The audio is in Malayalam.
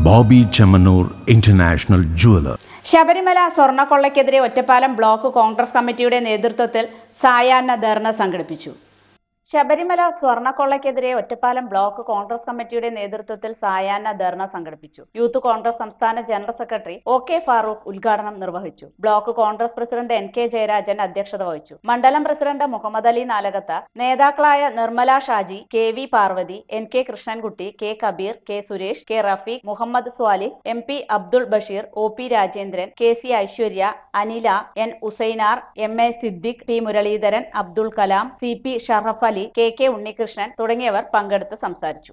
Bobby Chemmanur international jeweller. ശബരിമല സ്വർണ്ണക്കൊള്ളയ്ക്കെതിരെ ഒറ്റപ്പാലം ബ്ലോക്ക് കോൺഗ്രസ് കമ്മിറ്റിയുടെ നേതൃത്വത്തിൽ സായാഹ്ന ധർണ സംഘടിപ്പിച്ചു. ശബരിമല സ്വർണ്ണക്കൊള്ളയ്ക്കെതിരെ ഒറ്റപ്പാലം ബ്ലോക്ക് കോൺഗ്രസ് കമ്മിറ്റിയുടെ നേതൃത്വത്തിൽ സായാഹ്ന ധർണ സംഘടിപ്പിച്ചു. യൂത്ത് കോൺഗ്രസ് സംസ്ഥാന ജനറൽ സെക്രട്ടറി OK ഫാറൂഖ് ഉദ്ഘാടനം നിർവഹിച്ചു. Block Congress president NK Jayarajan അധ്യക്ഷത വഹിച്ചു. മണ്ഡലം പ്രസിഡന്റ് മുഹമ്മദ് അലി നാലകത്ത, നേതാക്കളായ Nirmala Shaji, KV Parvathi, NK Krishnankutty, K Kabir, K Suresh, K Rafeeq, Muhammad Swalih, MP Abdul Basheer, OP Rajendran, KC Aishwarya, Anila, N ഉസൈനാർ, MA Siddique, P Muraleedharan, Abdul Kalam, CP Sharaf Ali, KK Unnikrishnan തുടങ്ങിയവർ പങ്കെടുത്ത് സംസാരിച്ചു.